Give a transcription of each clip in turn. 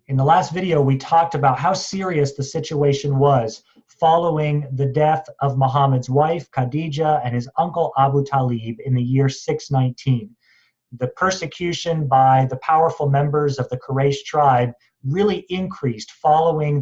In the last video, we talked about how serious the situation was following the death of Muhammad's wife, Khadija, and his uncle Abu Talib in the year 619. The persecution by the powerful members of the Quraysh tribe really increased following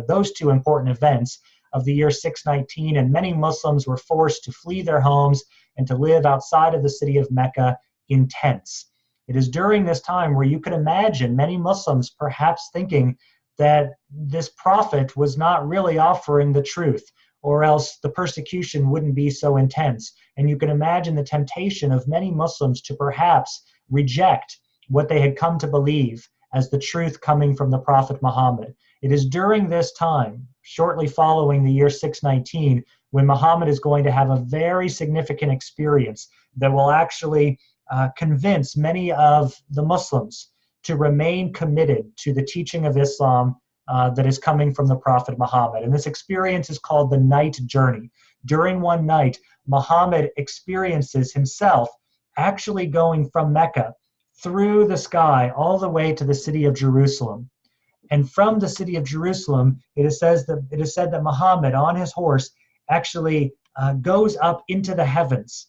those two important events of the year 619, and many Muslims were forced to flee their homes and to live outside of the city of Mecca in tents. It is during this time where you could imagine many Muslims perhaps thinking that this prophet was not really offering the truth, or else the persecution wouldn't be so intense. And you can imagine the temptation of many Muslims to perhaps reject what they had come to believe as the truth coming from the Prophet Muhammad. It is during this time, shortly following the year 619, when Muhammad is going to have a very significant experience that will actually convince many of the Muslims to remain committed to the teaching of Islam that is coming from the Prophet Muhammad. And this experience is called the night journey. During one night, Muhammad experiences himself actually going from Mecca through the sky all the way to the city of Jerusalem. And from the city of Jerusalem, it is said that Muhammad on his horse actually goes up into the heavens,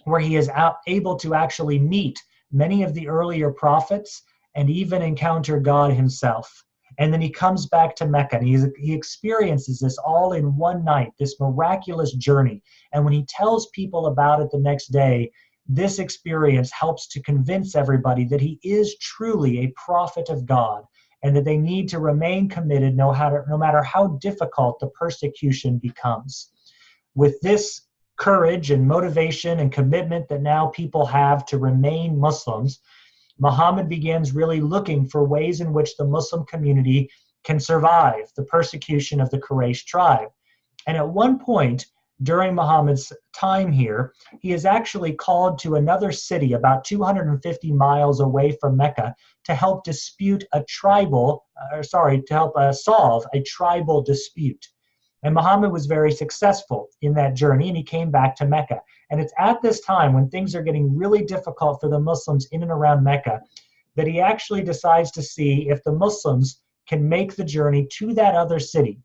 where he is able to actually meet many of the earlier prophets and even encounter God himself. And then he comes back to Mecca, and he experiences this all in one night, this miraculous journey. And when he tells people about it the next day, this experience helps to convince everybody that he is truly a prophet of God, and that they need to remain committed no matter how difficult the persecution becomes. With this courage and motivation and commitment that now people have to remain Muslims, Muhammad begins really looking for ways in which the Muslim community can survive the persecution of the Quraysh tribe. And at one point during Muhammad's time here, he is actually called to another city about 250 miles away from Mecca to help solve a tribal dispute. And Muhammad was very successful in that journey, and he came back to Mecca. And it's at this time, when things are getting really difficult for the Muslims in and around Mecca, that he actually decides to see if the Muslims can make the journey to that other city.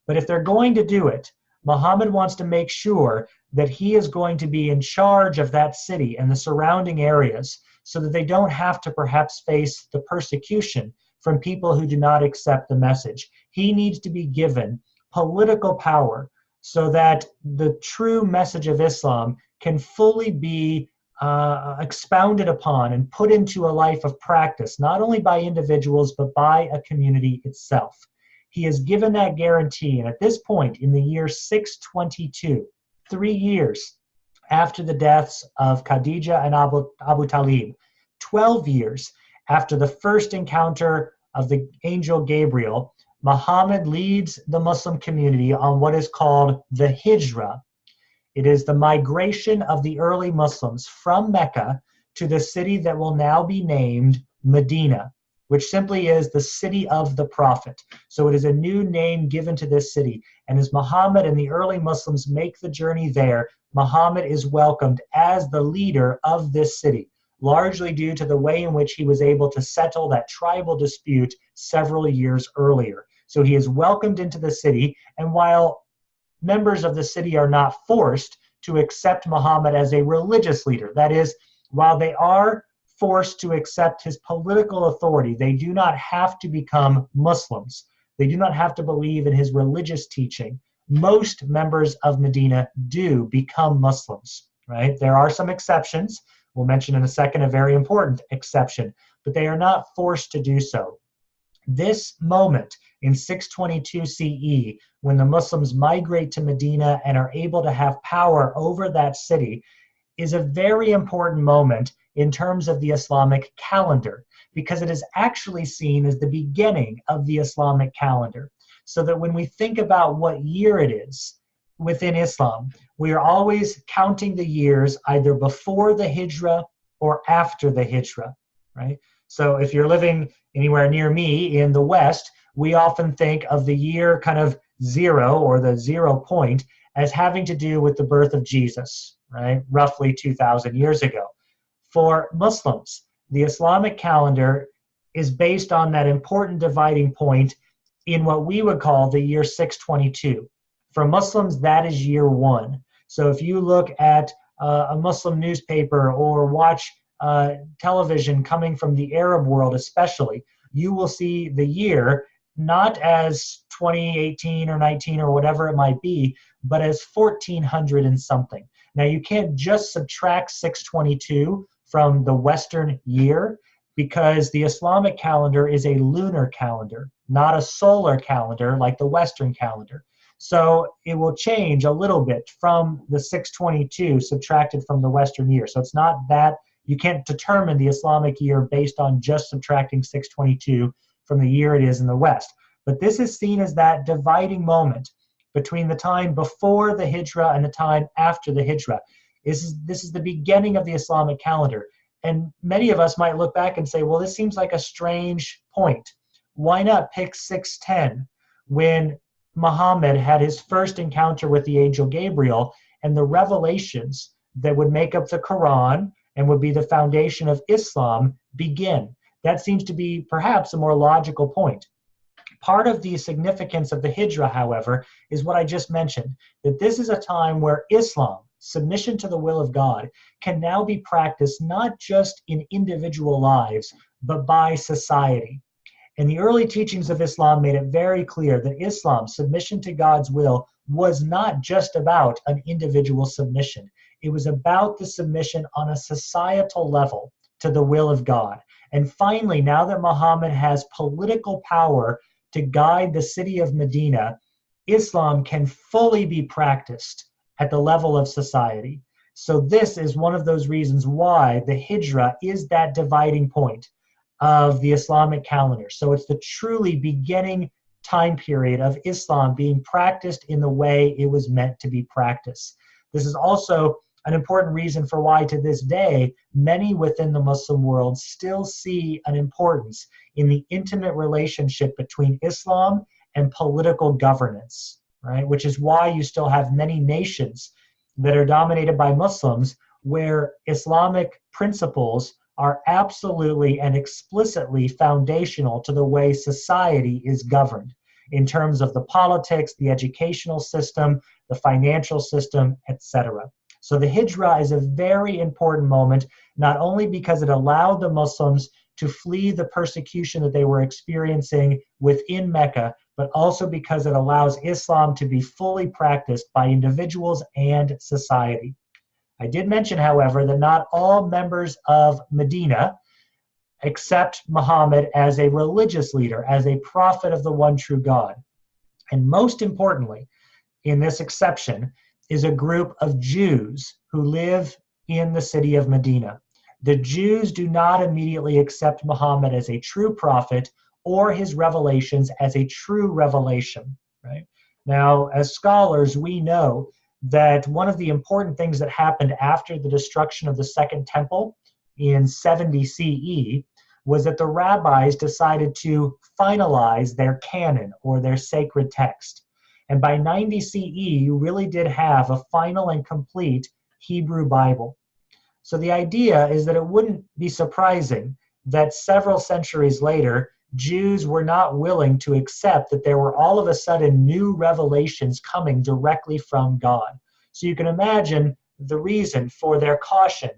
But if they're going to do it, Muhammad wants to make sure that he is going to be in charge of that city and the surrounding areas, so that they don't have to perhaps face the persecution from people who do not accept the message. He needs to be given political power so that the true message of Islam can fully be expounded upon and put into a life of practice, not only by individuals, but by a community itself. He is given that guarantee, and at this point in the year 622, 3 years after the deaths of Khadija and Abu Talib, 12 years after the first encounter of the angel Gabriel, Muhammad leads the Muslim community on what is called the Hijrah. It is the migration of the early Muslims from Mecca to the city that will now be named Medina, which simply is the city of the Prophet. So it is a new name given to this city. And as Muhammad and the early Muslims make the journey there, Muhammad is welcomed as the leader of this city, largely due to the way in which he was able to settle that tribal dispute several years earlier. So he is welcomed into the city, and while members of the city are not forced to accept Muhammad as a religious leader, that is, while they are forced to accept his political authority, they do not have to become Muslims. They do not have to believe in his religious teaching. Most members of Medina do become Muslims, right? There are some exceptions. We'll mention in a second a very important exception, but they are not forced to do so. This moment in 622 CE, when the Muslims migrate to Medina and are able to have power over that city, is a very important moment in terms of the Islamic calendar, because it is actually seen as the beginning of the Islamic calendar. So that when we think about what year it is within Islam, we are always counting the years either before the Hijrah or after the Hijrah, right? So if you're living anywhere near me in the West, we often think of the year kind of 0 or the 0 point as having to do with the birth of Jesus, right? Roughly 2,000 years ago. For Muslims, the Islamic calendar is based on that important dividing point in what we would call the year 622. For Muslims, that is year one. So if you look at a Muslim newspaper or watch television coming from the Arab world especially, you will see the year not as 2018 or 19 or whatever it might be, but as 1400 and something. Now you can't just subtract 622 from the Western year, because the Islamic calendar is a lunar calendar, not a solar calendar like the Western calendar. So it will change a little bit from the 622 subtracted from the Western year. So it's not that you can't determine the Islamic year based on just subtracting 622 from the year it is in the West. But this is seen as that dividing moment between the time before the Hijrah and the time after the Hijrah. This is the beginning of the Islamic calendar. And many of us might look back and say, well, this seems like a strange point. Why not pick 610 when Muhammad had his first encounter with the angel Gabriel and the revelations that would make up the Quran and would be the foundation of Islam begin? That seems to be perhaps a more logical point. Part of the significance of the Hijrah, however, is what I just mentioned, that this is a time where Islam, submission to the will of God, can now be practiced not just in individual lives, but by society. And the early teachings of Islam made it very clear that Islam, submission to God's will, was not just about an individual submission. It was about the submission on a societal level to the will of God. And finally, now that Muhammad has political power to guide the city of Medina, Islam can fully be practiced at the level of society. So this is one of those reasons why the Hijrah is that dividing point of the Islamic calendar. So it's the truly beginning time period of Islam being practiced in the way it was meant to be practiced. This is also an important reason for why to this day, many within the Muslim world still see an importance in the intimate relationship between Islam and political governance, right? Which is why you still have many nations that are dominated by Muslims where Islamic principles are absolutely and explicitly foundational to the way society is governed in terms of the politics, the educational system, the financial system, etc. So the Hijrah is a very important moment, not only because it allowed the Muslims to flee the persecution that they were experiencing within Mecca, but also because it allows Islam to be fully practiced by individuals and society. I did mention, however, that not all members of Medina accept Muhammad as a religious leader, as a prophet of the one true God. And most importantly, in this exception, is a group of Jews who live in the city of Medina. The Jews do not immediately accept Muhammad as a true prophet or his revelations as a true revelation, right? Now, as scholars, we know that one of the important things that happened after the destruction of the Second Temple in 70 CE was that the rabbis decided to finalize their canon or their sacred text. And by 90 CE, you really did have a final and complete Hebrew Bible. So the idea is that it wouldn't be surprising that several centuries later, Jews were not willing to accept that there were all of a sudden new revelations coming directly from God. So you can imagine the reason for their caution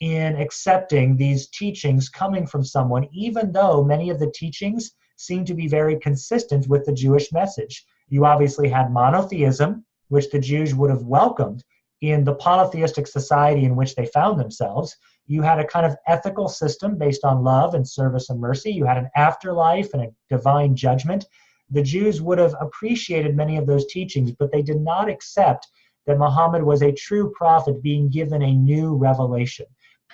in accepting these teachings coming from someone, even though many of the teachings seem to be very consistent with the Jewish message. You obviously had monotheism, which the Jews would have welcomed in the polytheistic society in which they found themselves. You had a kind of ethical system based on love and service and mercy. You had an afterlife and a divine judgment. The Jews would have appreciated many of those teachings, but they did not accept that Muhammad was a true prophet being given a new revelation.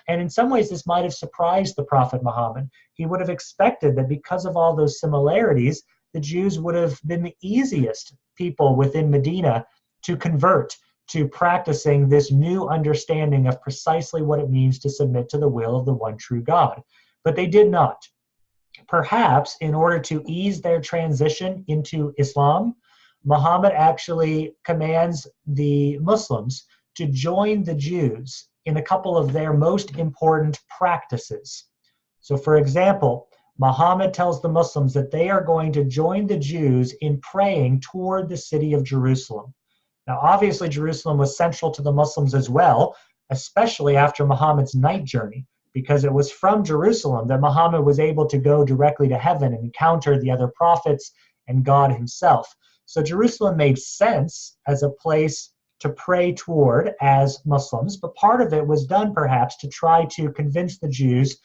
And in some ways, this might have surprised the Prophet Muhammad. He would have expected that because of all those similarities, the Jews would have been the easiest people within Medina to convert to practicing this new understanding of precisely what it means to submit to the will of the one true God. But they did not. Perhaps in order to ease their transition into Islam, Muhammad actually commands the Muslims to join the Jews in a couple of their most important practices. So for example, Muhammad tells the Muslims that they are going to join the Jews in praying toward the city of Jerusalem. Now, obviously, Jerusalem was central to the Muslims as well, especially after Muhammad's night journey, because it was from Jerusalem that Muhammad was able to go directly to heaven and encounter the other prophets and God himself. So Jerusalem made sense as a place to pray toward as Muslims, but part of it was done perhaps to try to convince the Jews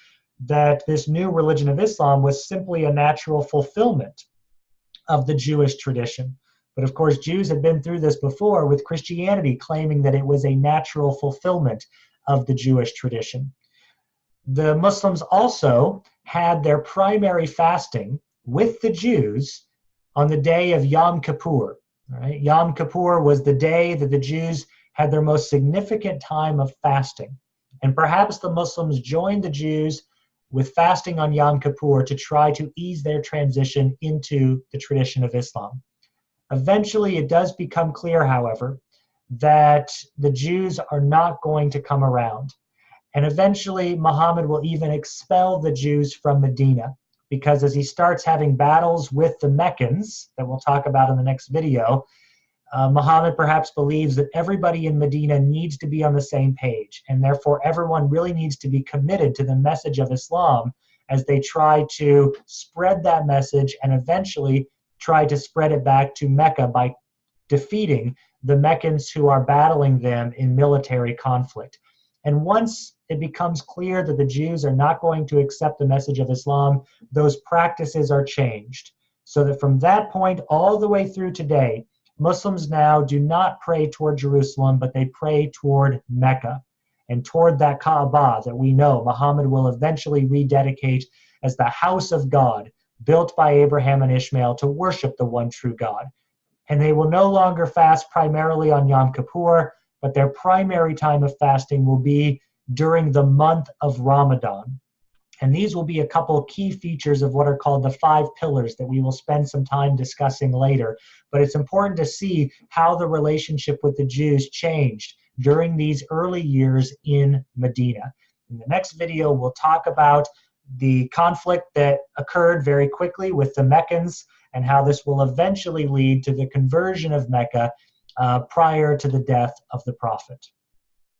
that this new religion of Islam was simply a natural fulfillment of the Jewish tradition. But of course, Jews had been through this before with Christianity claiming that it was a natural fulfillment of the Jewish tradition. The Muslims also had their primary fasting with the Jews on the day of Yom Kippur. Right? Yom Kippur was the day that the Jews had their most significant time of fasting. And perhaps the Muslims joined the Jews with fasting on Yom Kippur to try to ease their transition into the tradition of Islam. Eventually, it does become clear, however, that the Jews are not going to come around. And eventually, Muhammad will even expel the Jews from Medina, because as he starts having battles with the Meccans, that we'll talk about in the next video, Muhammad perhaps believes that everybody in Medina needs to be on the same page, and therefore everyone really needs to be committed to the message of Islam as they try to spread that message and eventually try to spread it back to Mecca by defeating the Meccans who are battling them in military conflict. And once it becomes clear that the Jews are not going to accept the message of Islam, those practices are changed. So that from that point all the way through today, Muslims now do not pray toward Jerusalem, but they pray toward Mecca and toward that Kaaba that we know Muhammad will eventually rededicate as the house of God, built by Abraham and Ishmael to worship the one true God. And they will no longer fast primarily on Yom Kippur, but their primary time of fasting will be during the month of Ramadan. And these will be a couple key features of what are called the 5 pillars that we will spend some time discussing later. But it's important to see how the relationship with the Jews changed during these early years in Medina. In the next video, we'll talk about the conflict that occurred very quickly with the Meccans and how this will eventually lead to the conversion of Mecca prior to the death of the Prophet.